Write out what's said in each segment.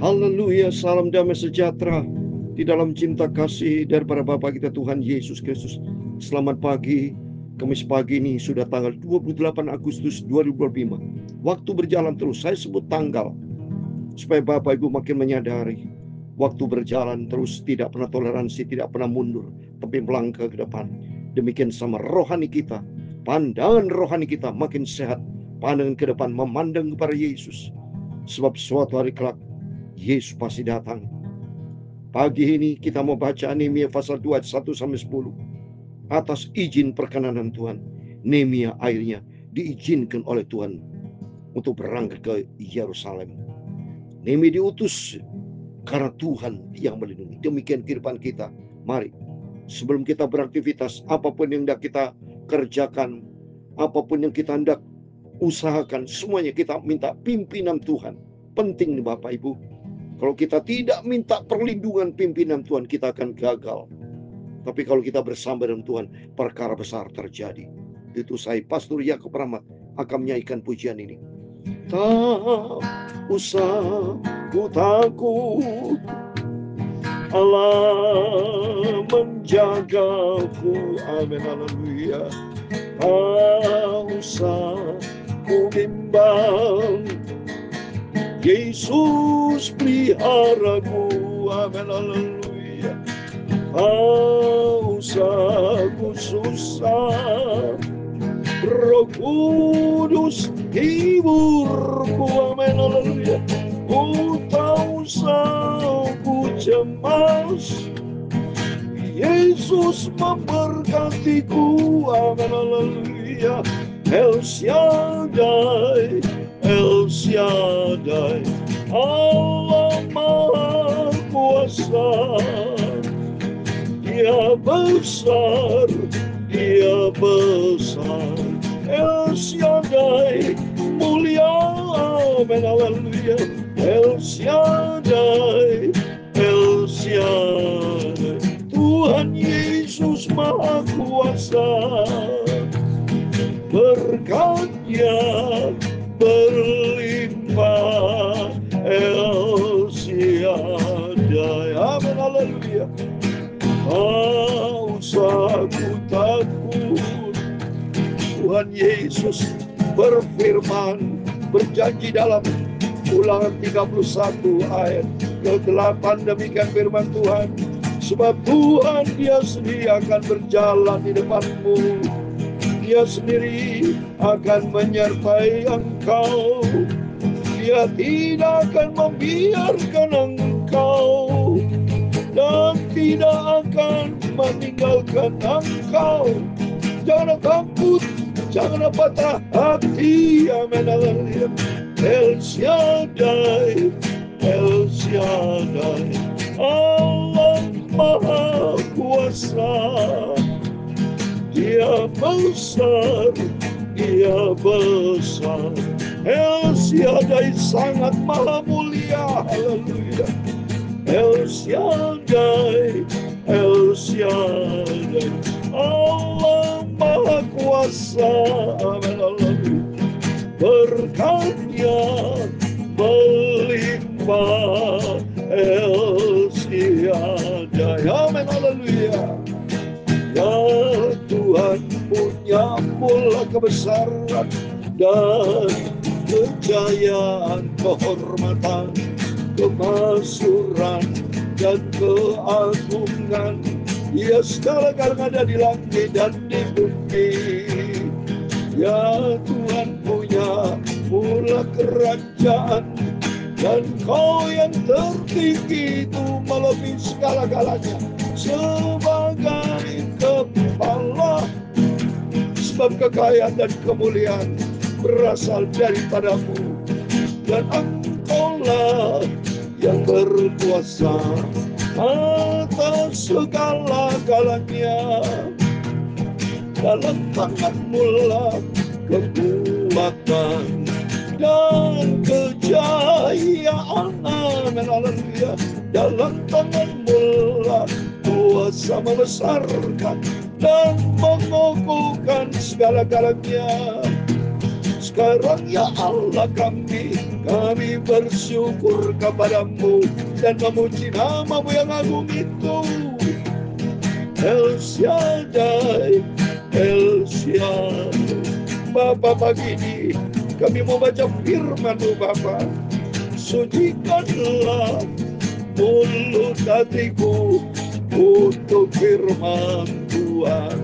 Haleluya, salam damai sejahtera di dalam cinta kasih daripada Bapa kita Tuhan Yesus Kristus. Selamat pagi, Kamis pagi ini sudah tanggal 28 Agustus 2025. Waktu berjalan terus, saya sebut tanggal supaya Bapak Ibu makin menyadari waktu berjalan terus, tidak pernah toleransi, tidak pernah mundur, tapi melangkah ke depan. Demikian sama rohani kita, pandangan rohani kita makin sehat, pandangan ke depan memandang kepada Yesus. Sebab suatu hari kelak Yesus pasti datang. Pagi ini kita mau baca Nehemia pasal 2 ayat 1-10. Atas izin perkenanan Tuhan, Nehemia akhirnya diizinkan oleh Tuhan untuk berangkat ke Yerusalem. Nehemia diutus karena Tuhan yang melindungi. Demikian kehidupan kita. Mari, sebelum kita beraktivitas, apapun yang hendak kita kerjakan, apapun yang kita hendak usahakan, semuanya kita minta pimpinan Tuhan. Penting nih Bapak Ibu. Kalau kita tidak minta perlindungan pimpinan Tuhan, kita akan gagal. Tapi kalau kita bersama dengan Tuhan, perkara besar terjadi. Itu saya, Pastor Yakub Rahmat, akan menyanyikan pujian ini. Tak usah ku takut, Allah menjagaku. Amin, haleluya. Tak usah ku bimbang, Yesus peliharaku. Amin, haleluya. Tak usah ku susah, Roh Kudus hiburku. Amin, haleluya. Tak usah ku cemas, Yesus memberkatiku. Amin, haleluya. El Shaddai, El Shaddai, Allah Maha Kuasa. Dia besar, Dia besar. El Shaddai mulia. Amin, haleluya. El Shaddai, El Shaddai. Tuhan Yesus Maha Kuasa. Berkat-Nya berlimpah. El Shaddai. Amin, haleluya. Tak usah ku takut. Tuhan Yesus berfirman, berjanji dalam Ulangan 31 ayat ke-8. Demikian firman Tuhan. Sebab Tuhan Dia sendiri akan berjalan di depanmu, Dia sendiri akan menyertai engkau. Dia tidak akan membiarkan engkau dan tidak akan meninggalkan engkau. Jangan takut, jangan patah hati. Amin, haleluya. El Shaddai, El Shaddai, Allah Maha Kuasa. Dia besar, Dia besar. El Shaddai sangat maha mulia. Haleluya. El Shaddai, El Shaddai, Allah Maha Kuasa. Amin, haleluya. Berkat-Nya berlimpah. El Shaddai. Amin, haleluya. Ya Tuhan punya mula kebesaran dan kejayaan, kehormatan, kemasyuran dan keagungan. Ya segala-galanya ada di langit dan di bumi. Ya Tuhan punya mula kerajaan, dan Kau yang tertinggi itu melebihi segala-galanya. Sebagai kepala, sebab kekayaan dan kemuliaan berasal daripada-Mu, dan Engkau-lah yang berkuasa atas segala-galanya. Dalam tangan-Mu lah kekuatan dan kejayaan. Amin, haleluya. Dalam tangan-Mu lah kuasa membesarkan dan mengukuhkan segala-galanya. Sekarang ya Allah kami bersyukur kepadamu dan memuji nama-Mu yang agung itu. El Shaddai, El Shaddai. Bapa, pagi ini kami mau baca firman-Mu Bapa. Sucikanlah mulut hatiku untuk firman Tuhan.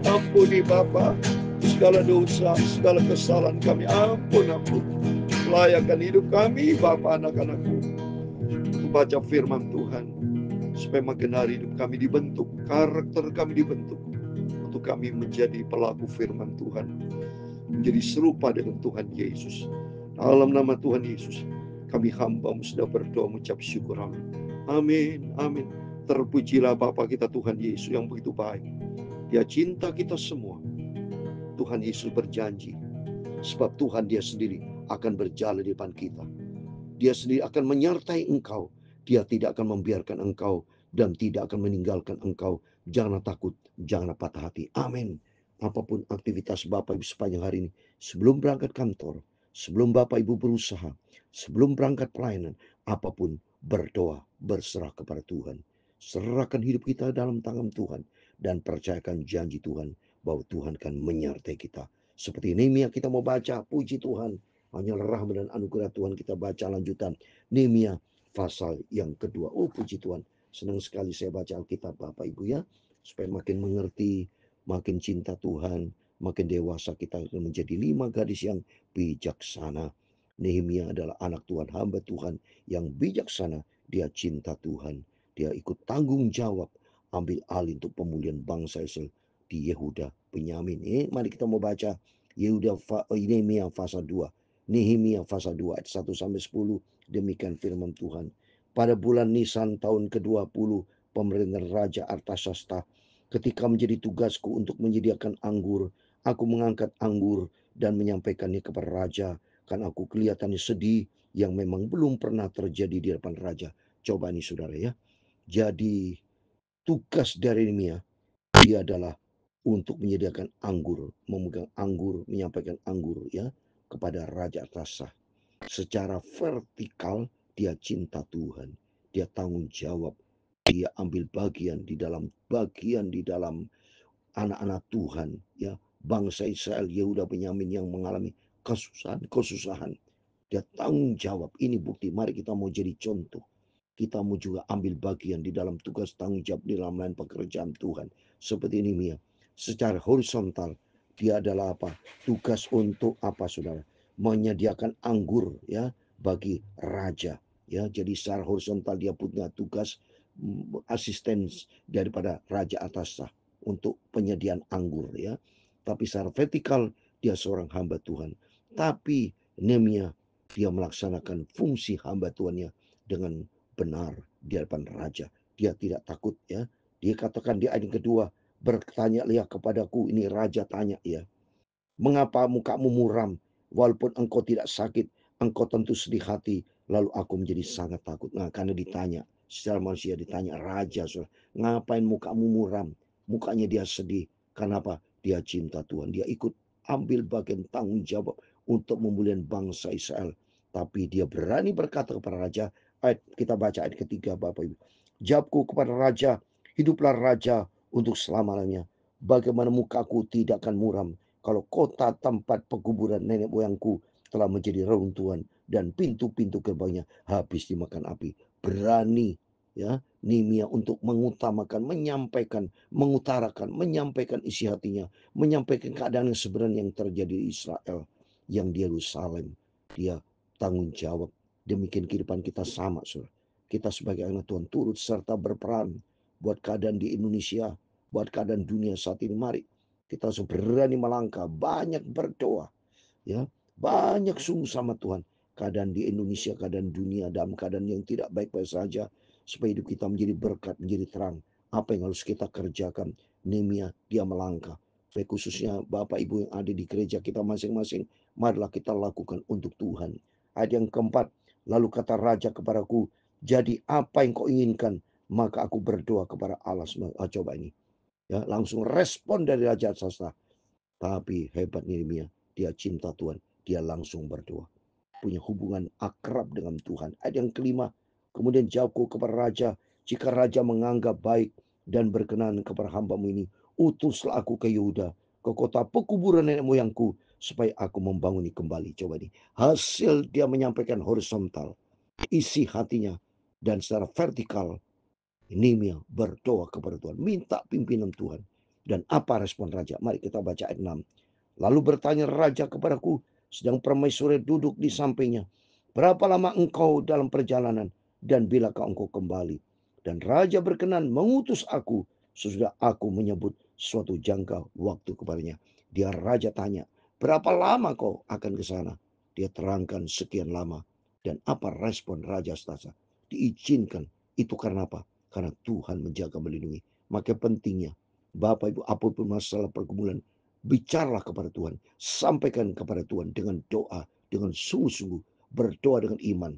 Ampuni Bapa segala dosa, segala kesalahan kami. Ampun. Layakan hidup kami Bapa, anak-anakmu, baca firman Tuhan, supaya makin hari hidup kami dibentuk, karakter kami dibentuk, untuk kami menjadi pelaku firman Tuhan, menjadi serupa dengan Tuhan Yesus. Dalam nama Tuhan Yesus, kami hamba-Mu sudah berdoa mengucap syukur. Amin. Amin. Terpujilah Bapa kita Tuhan Yesus yang begitu baik. Dia cinta kita semua. Tuhan Yesus berjanji, sebab Tuhan Dia sendiri akan berjalan di depan kita. Dia sendiri akan menyertai engkau. Dia tidak akan membiarkan engkau dan tidak akan meninggalkan engkau. Janganlah takut, janganlah patah hati. Amin. Apapun aktivitas Bapak Ibu sepanjang hari ini, sebelum berangkat kantor, sebelum Bapak Ibu berusaha, sebelum berangkat pelayanan, apapun, berdoa, berserah kepada Tuhan. Serahkan hidup kita dalam tangan Tuhan dan percayakan janji Tuhan bahwa Tuhan akan menyertai kita. Seperti Nehemia kita mau baca, puji Tuhan. Hanyalah rahmat dan anugerah Tuhan. Kita baca lanjutan Nehemia pasal yang kedua. Oh puji Tuhan. Senang sekali saya baca Alkitab Bapak Ibu ya. Supaya makin mengerti, makin cinta Tuhan, makin dewasa kita menjadi 5 gadis yang bijaksana. Nehemia adalah anak Tuhan, hamba Tuhan yang bijaksana. Dia cinta Tuhan. Dia ikut tanggung jawab, ambil alih untuk pemulihan bangsa Israel di Yehuda, Benyamin. Mari kita mau baca Nehemia pasal 2. Nehemia pasal 2 ayat 1 sampai 10. Demikian firman Tuhan. Pada bulan Nisan tahun ke-20 pemerintahan Raja Artasasta, ketika menjadi tugasku untuk menyediakan anggur, aku mengangkat anggur dan menyampaikannya kepada raja, karena aku kelihatannya sedih yang memang belum pernah terjadi di depan raja. Coba nih saudara ya. Jadi tugas dari Nehemia, dia adalah untuk menyediakan anggur, memegang anggur, menyampaikan anggur ya kepada Raja Artasasta. Secara vertikal dia cinta Tuhan, dia tanggung jawab, dia ambil bagian di dalam anak-anak Tuhan ya, bangsa Israel, Yehuda, Benyamin yang mengalami kesusahan. Dia tanggung jawab. Ini bukti. Mari kita mau jadi contoh. Kita mau juga ambil bagian di dalam tugas tanggung jawab di dalam lain pekerjaan Tuhan. Seperti ini Mia. Secara horizontal, dia adalah apa? Tugas untuk apa saudara? Menyediakan anggur ya bagi raja. Ya, jadi secara horizontal dia punya tugas asisten daripada raja atasnya untuk penyediaan anggur ya. Tapi secara vertikal dia seorang hamba Tuhan. Tapi Nehemia dia melaksanakan fungsi hamba Tuhannya dengan benar di hadapan raja. Dia tidak takut ya. Dia katakan di ayat kedua, bertanya lihat kepadaku, ini raja tanya ya. Mengapa mukamu muram? Walaupun engkau tidak sakit, engkau tentu sedih hati. Lalu aku menjadi sangat takut. Nah, karena ditanya, secara manusia ditanya, raja, saudara, ngapain mukamu muram? Mukanya dia sedih. Kenapa? Dia cinta Tuhan. Dia ikut ambil bagian tanggung jawab untuk memuliakan bangsa Israel. Tapi dia berani berkata kepada raja, kita baca ayat ketiga Bapak Ibu. Jawabku kepada raja, hiduplah raja untuk selama-lamanya. Bagaimana mukaku tidak akan muram kalau kota tempat penguburan nenek moyangku telah menjadi reruntuhan dan pintu-pintu gerbangnya habis dimakan api. Berani ya Nehemia untuk menyampaikan isi hatinya, menyampaikan keadaan yang sebenarnya yang terjadi di Israel, yang di Yerusalem. Dia tanggung jawab. Demikian kehidupan kita sama, saudara. Kita sebagai anak Tuhan turut serta berperan buat keadaan di Indonesia, buat keadaan dunia saat ini. Mari kita harus berani melangkah, banyak berdoa, ya, banyak sungguh sama Tuhan. Keadaan di Indonesia, keadaan dunia dalam keadaan yang tidak baik-baik saja, supaya hidup kita menjadi berkat, menjadi terang. Apa yang harus kita kerjakan? Nehemia dia melangkah. Baik khususnya Bapak Ibu yang ada di gereja kita masing-masing, marilah kita lakukan untuk Tuhan. Ayat yang keempat, lalu kata raja kepadaku, jadi apa yang kau inginkan? Maka aku berdoa kepada Allah. Coba ini. Langsung respon dari Raja Artasasta. Tapi hebat Nehemia, dia cinta Tuhan. dia langsung berdoa. Punya hubungan akrab dengan Tuhan. Ayat yang kelima, kemudian jawabku kepada raja, jika raja menganggap baik dan berkenan kepada hamba-Mu ini, utuslah aku ke Yehuda, ke kota pekuburan nenek moyangku, supaya aku membanguni kembali. Coba nih, hasil dia menyampaikan horizontal, isi hatinya, dan secara vertikal, Nehemia berdoa kepada Tuhan, minta pimpinan Tuhan. Dan apa respon raja? Mari kita baca ayat 6. Lalu bertanya raja kepadaku, sedang permaisuri duduk di sampingnya, berapa lama engkau dalam perjalanan, dan bilakah engkau kembali? Dan raja berkenan mengutus aku, sesudah aku menyebut suatu jangka waktu kepadanya. Dia raja tanya, berapa lama kau akan ke sana? Dia terangkan sekian lama. Dan apa respon raja Stasa? Diizinkan. Itu karena apa? Karena Tuhan menjaga melindungi. Maka pentingnya, Bapak Ibu, apapun masalah pergumulan, bicaralah kepada Tuhan. Sampaikan kepada Tuhan dengan doa, dengan sungguh-sungguh. Berdoa dengan iman.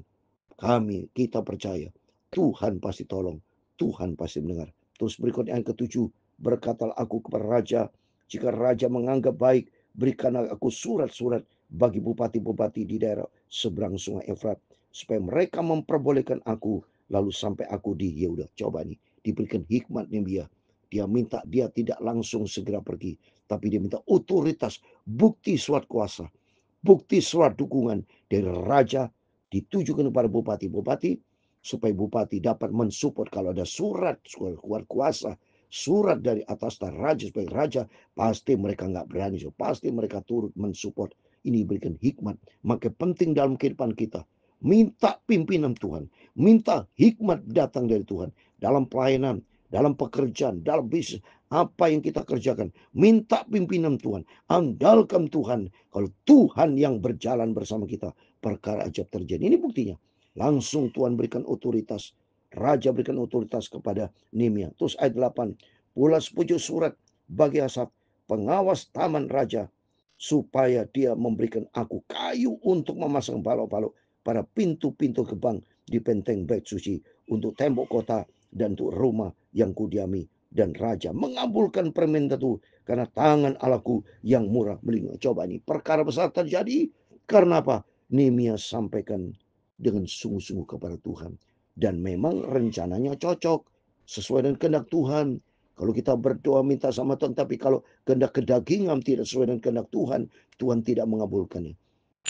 Kita percaya, Tuhan pasti tolong. Tuhan pasti mendengar. Terus berikutnya yang ketujuh, berkatalah aku kepada raja, jika raja menganggap baik, berikanlah aku surat-surat bagi bupati-bupati di daerah seberang sungai Efrat, supaya mereka memperbolehkan aku lalu sampai aku di Yehuda. Coba nih, diberikan hikmat Nehemia. Dia minta dia tidak langsung segera pergi, tapi dia minta otoritas, bukti surat kuasa, bukti surat dukungan dari raja ditujukan kepada bupati-bupati, supaya bupati dapat mensupport kalau ada surat kuasa, surat dari atas raja, supaya raja pasti mereka nggak berani, pasti mereka turut mensupport. Ini berikan hikmat. Maka penting dalam kehidupan kita, minta pimpinan Tuhan, minta hikmat datang dari Tuhan dalam pelayanan, dalam pekerjaan, dalam bisnis, apa yang kita kerjakan, minta pimpinan Tuhan, andalkan Tuhan. Kalau Tuhan yang berjalan bersama kita, perkara ajaib terjadi. Ini buktinya. Langsung Tuhan berikan otoritas. Raja berikan otoritas kepada Nehemia. Terus ayat 8. Pula sepujuk surat bagi Asaf, pengawas taman raja, supaya dia memberikan aku kayu untuk memasang balok-balok pada pintu-pintu gerbang di penteng bait suci, untuk tembok kota dan untuk rumah yang kudiami. Dan raja mengabulkan permintaan itu karena tangan Allahku yang murah melindungi. Coba ini perkara besar terjadi karena apa? Nehemia sampaikan dengan sungguh-sungguh kepada Tuhan. Dan memang rencananya cocok sesuai dengan kehendak Tuhan. Kalau kita berdoa minta sama Tuhan, tapi kalau kehendak kedagingan tidak sesuai dengan kehendak Tuhan, Tuhan tidak mengabulkannya.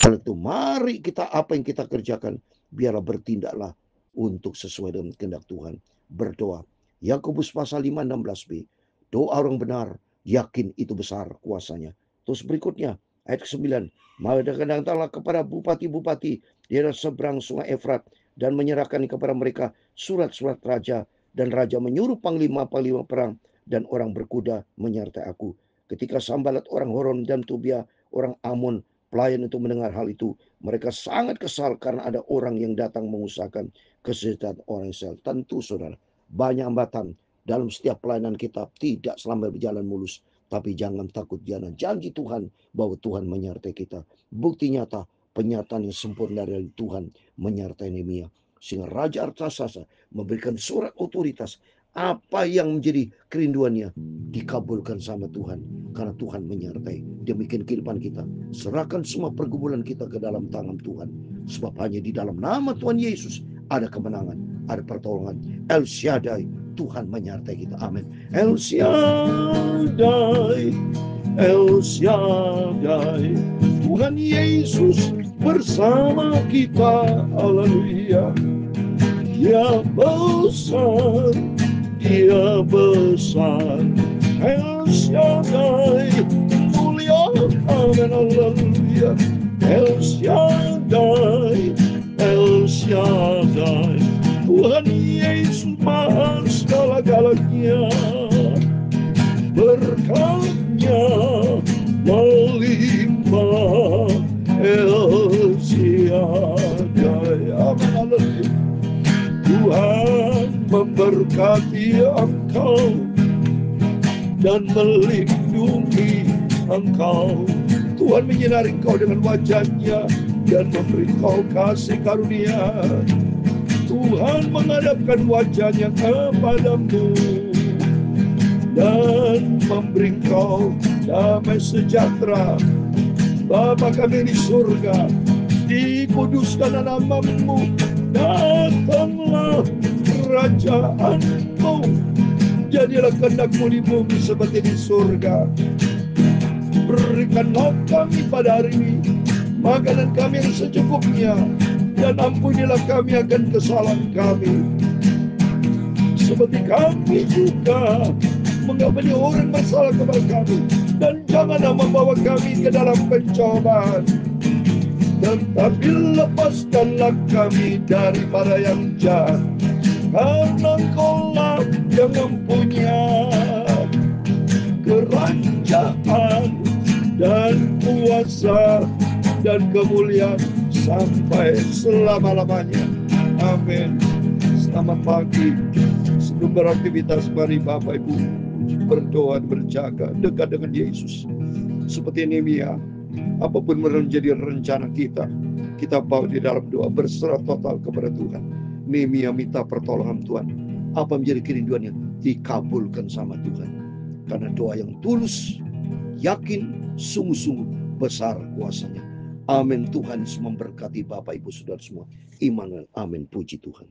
Kalau itu mari kita apa yang kita kerjakan, biarlah bertindaklah untuk sesuai dengan kehendak Tuhan. Berdoa. Yakobus pasal 5 16b. Doa orang benar, yakin itu besar kuasanya. Terus berikutnya, ayat ke-9. Maka datanglah kepada bupati-bupati di daerah seberang sungai Efrat, dan menyerahkan kepada mereka surat-surat raja. Dan raja menyuruh panglima-panglima perang dan orang berkuda menyertai aku. Ketika Sambalat orang Horon dan Tobia orang Amon pelayan itu mendengar hal itu, mereka sangat kesal karena ada orang yang datang mengusahakan kesejahteraan orang Israel. Tentu saudara, banyak hambatan dalam setiap pelayanan kita, tidak selama berjalan mulus. Tapi jangan takut, jangan janji Tuhan bahwa Tuhan menyertai kita. Bukti nyata penyertaan yang sempurna dari Tuhan menyertai Nehemia. Sehingga Raja Artasasa memberikan surat otoritas. Apa yang menjadi kerinduannya dikabulkan sama Tuhan. Karena Tuhan menyertai. Demikian kehidupan kita. Serahkan semua pergumulan kita ke dalam tangan Tuhan. Sebab hanya di dalam nama Tuhan Yesus ada kemenangan, ada pertolongan. El Shaddai, Tuhan menyertai kita. Amin. El Shaddai, El Shaddai, Tuhan Yesus bersama kita. Haleluya. Dia besar, Dia besar. El Shaddai, mulia. Amin. Haleluya. El Shaddai, El Shaddai, Tuhan Yesus Maha segala-galanya. Berkatnya melimpah. El Shaddai. Amin. Tuhan memberkati engkau dan melindungi engkau. Tuhan menyinari engkau dengan wajah-Nya dan memberi engkau kasih karunia. Tuhan menghadapkan wajah-Nya kepadamu dan memberi engkau damai sejahtera. Bapa kami di surga, dikuduskan namamu, datanglah kerajaanmu, jadilah kehendak-mu di bumi seperti di surga. Berikanlah kami pada hari ini makanan kami yang secukupnya, dan ampunilah kami akan kesalahan kami, seperti kami juga mengampuni orang bersalah kepada kami. Dan janganlah membawa kami ke dalam pencobaan, tetapi lepaskanlah kami daripada yang jahat, karena Engkau-lah yang mempunyai kerajaan dan kuasa dan kemuliaan sampai selama-lamanya. Amin. Selamat pagi. Sebelum beraktivitas, mari Bapak Ibu berdoa, berjaga dekat dengan Yesus. Seperti Nehemia, apapun menjadi rencana kita, kita bawa di dalam doa, berserah total kepada Tuhan. Nehemia minta pertolongan Tuhan. Apa menjadi kerinduannya, dikabulkan sama Tuhan. Karena doa yang tulus, yakin, sungguh-sungguh besar kuasanya. Amin. Tuhan Yesus memberkati Bapak Ibu Saudara semua. Immanuel. Amin. Puji Tuhan.